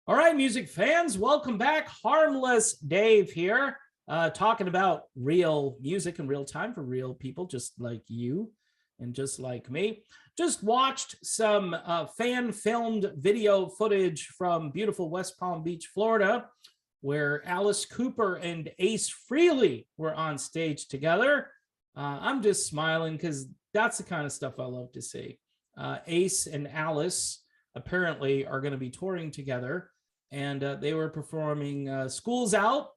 All right, music fans, welcome back. Harmless Dave here, talking about real music in real time for real people just like you and just like me. Just watched some fan filmed video footage from beautiful West Palm Beach, Florida, where Alice Cooper and Ace Frehley were on stage together. I'm just smiling because that's the kind of stuff I love to see. Ace and Alice apparently are going to be touring together, and they were performing Schools Out,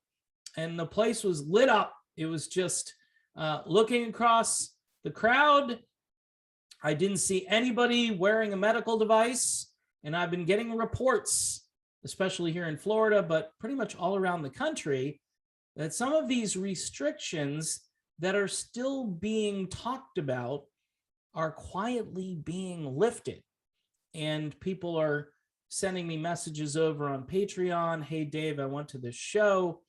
and the place was lit up. It was just looking across the crowd. I didn't see anybody wearing a medical device, and I've been getting reports, especially here in Florida, but pretty much all around the country, that some of these restrictions that are still being talked about are quietly being lifted. And people are sending me messages over on Patreon. Hey, Dave, I went to this show.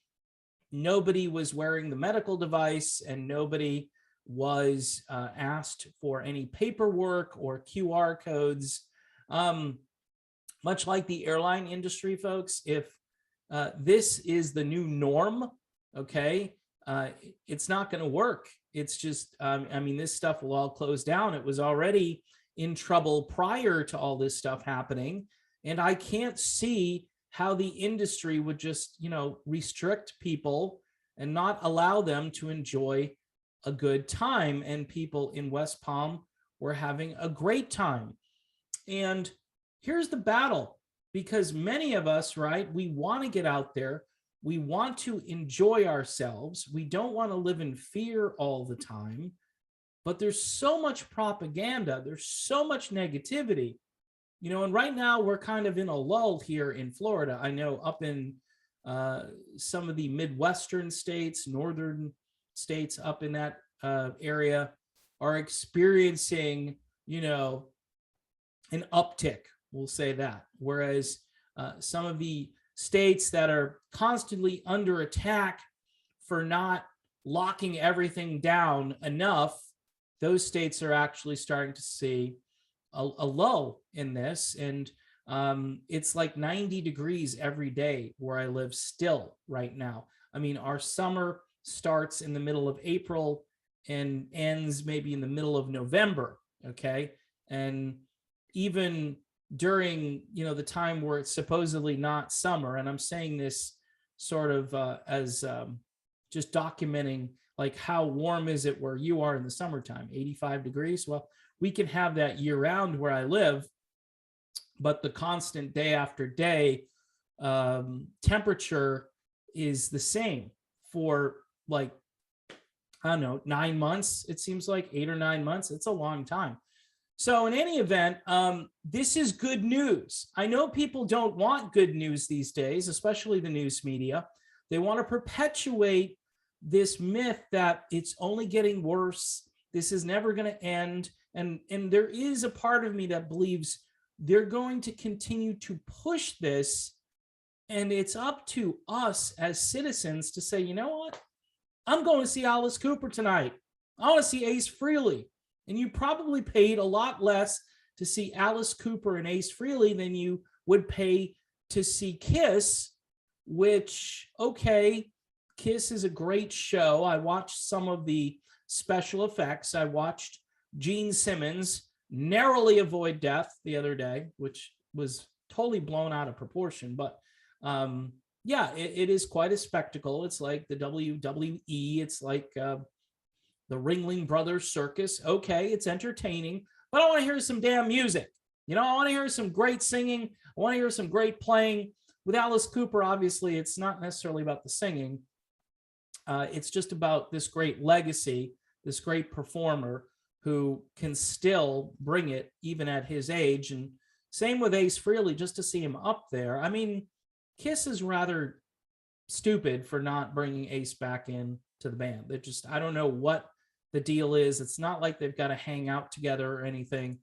Nobody was wearing the medical device, and nobody was asked for any paperwork or QR codes. Much like the airline industry, folks, if this is the new norm, okay, it's not going to work. It's just, I mean, this stuff will all close down. It was already in trouble prior to all this stuff happening. And I can't see how the industry would just, restrict people and not allow them to enjoy a good time. And people in West Palm were having a great time. And here's the battle, because many of us, right, we want to get out there. We want to enjoy ourselves. We don't want to live in fear all the time. But there's so much propaganda. There's so much negativity. And right now we're kind of in a lull here in Florida. I know up in some of the Midwestern states, northern states up in that area are experiencing, an uptick, we'll say that. Whereas some of the states that are constantly under attack for not locking everything down enough, those states are actually starting to see a lull in this. And it's like 90 degrees every day where I live still right now. I mean, our summer starts in the middle of April and ends maybe in the middle of November. Okay. And even during, the time where it's supposedly not summer, and I'm saying this sort of as just documenting, like, how warm is it where you are in the summertime? 85 degrees. Well, we can have that year round where I live, but the constant day after day temperature is the same for, like, I don't know, 9 months. It seems like 8 or 9 months. It's a long time. So in any event, this is good news. I know people don't want good news these days, especially the news media. They want to perpetuate this myth that it's only getting worse. This is never going to end. And there is a part of me that believes they're going to continue to push this. And it's up to us as citizens to say, you know what? I'm going to see Alice Cooper tonight. I want to see Ace Frehley. And you probably paid a lot less to see Alice Cooper and Ace Frehley than you would pay to see Kiss, which, okay, Kiss is a great show. I watched some of the special effects. I watched Gene Simmons narrowly avoid death the other day, which was totally blown out of proportion. But yeah, it is quite a spectacle. It's like the WWE. It's like the Ringling Brothers Circus. Okay, it's entertaining, but I want to hear some damn music. I want to hear some great singing. I want to hear some great playing. With Alice Cooper, obviously, it's not necessarily about the singing. It's just about this great legacy, this great performer who can still bring it even at his age. And same with Ace Frehley, just to see him up there. I mean, Kiss is rather stupid for not bringing Ace back in to the band. They're just, I don't know what the deal is. It's not like they've got to hang out together or anything.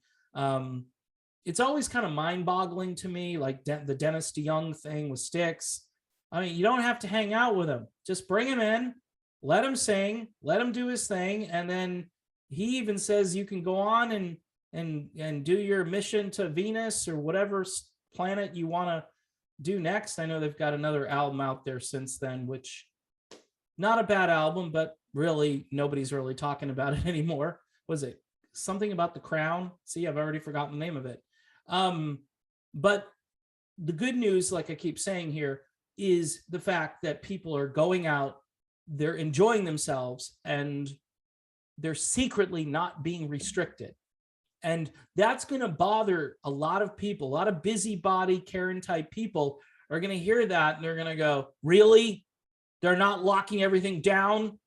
It's always kind of mind-boggling to me, like the Dennis DeYoung thing with Styx. I mean, you don't have to hang out with him. Just bring him in, let him sing, let him do his thing, and then he even says you can go on and do your mission to Venus or whatever planet you want to do next. I know they've got another album out there since then, which not a bad album, but really nobody's really talking about it anymore. Was it something about the crown? See, I've already forgotten the name of it. But the good news, like I keep saying here, is the fact that people are going out, they're enjoying themselves, and they're secretly not being restricted. And that's going to bother a lot of people. A lot of busybody Karen type people are going to hear that and they're going to go, really? They're not locking everything down?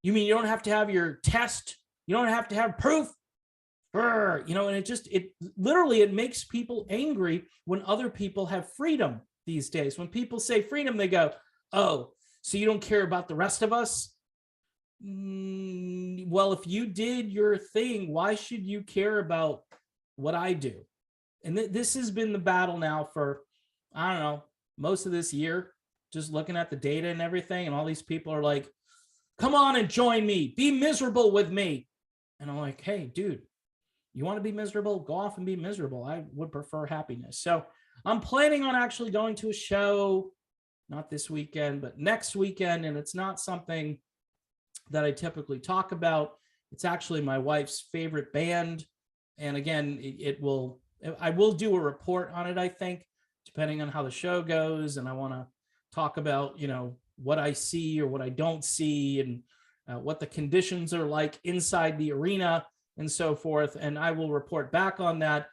You mean you don't have to have your test? You don't have to have proof? You know, and it literally, it makes people angry when other people have freedom these days. When people say freedom, they go, oh, so you don't care about the rest of us? Well, if you did your thing, why should you care about what I do? And this has been the battle now for, I don't know, most of this year, just looking at the data and everything. And all these people are like, come on and join me, be miserable with me. And I'm like, hey, dude, you want to be miserable? Go off and be miserable. I would prefer happiness. So I'm planning on actually going to a show, not this weekend, but next weekend. And it's not something that I typically talk about. It's actually my wife's favorite band. And again, I will do a report on it, I think, depending on how the show goes. And I want to talk about, you know, what I see or what I don't see, and what the conditions are like inside the arena and so forth. And I will report back on that.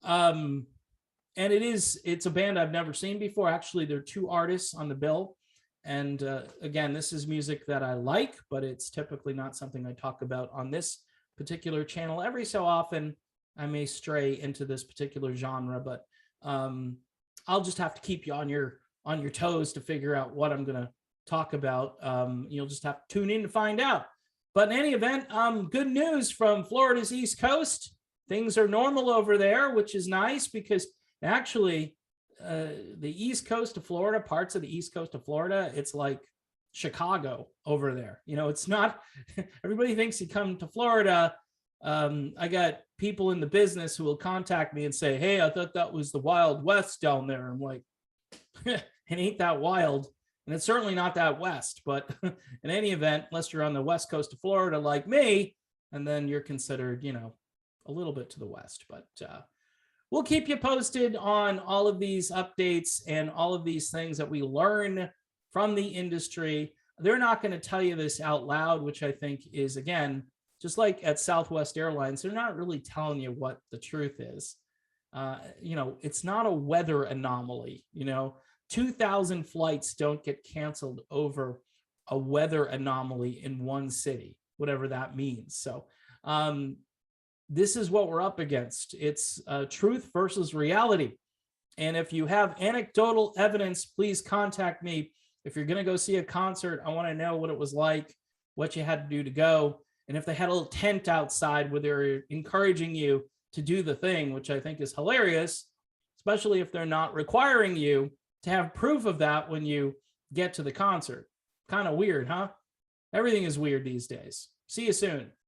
And it's a band I've never seen before. Actually, there are two artists on the bill. And again, this is music that I like, but it's typically not something I talk about on this particular channel. Every so often, I may stray into this particular genre, but I'll just have to keep you on your toes to figure out what I'm going to talk about. You'll just have to tune in to find out. But in any event, good news from Florida's East Coast. Things are normal over there, which is nice because actually the East Coast of Florida, parts of the East Coast of Florida, it's like Chicago over there. You know, it's not, everybody thinks you come to Florida. I got people in the business who will contact me and say, hey, I thought that was the Wild West down there. I'm like, it ain't that wild. And it's certainly not that west, but in any event, unless you're on the west coast of Florida like me, and then you're considered, you know, a little bit to the west. But we'll keep you posted on all of these updates and all of these things that we learn from the industry. They're not going to tell you this out loud, which I think is, again, just like at Southwest Airlines, they're not really telling you what the truth is. You know, it's not a weather anomaly. You know, 2,000 flights don't get canceled over a weather anomaly in one city, whatever that means. So this is what we're up against. It's truth versus reality. And if you have anecdotal evidence, please contact me. If you're going to go see a concert, I want to know what it was like, what you had to do to go. And if they had a little tent outside where they're encouraging you to do the thing, which I think is hilarious, especially if they're not requiring you to have proof of that when you get to the concert. Kind of weird, huh? Everything is weird these days. See you soon.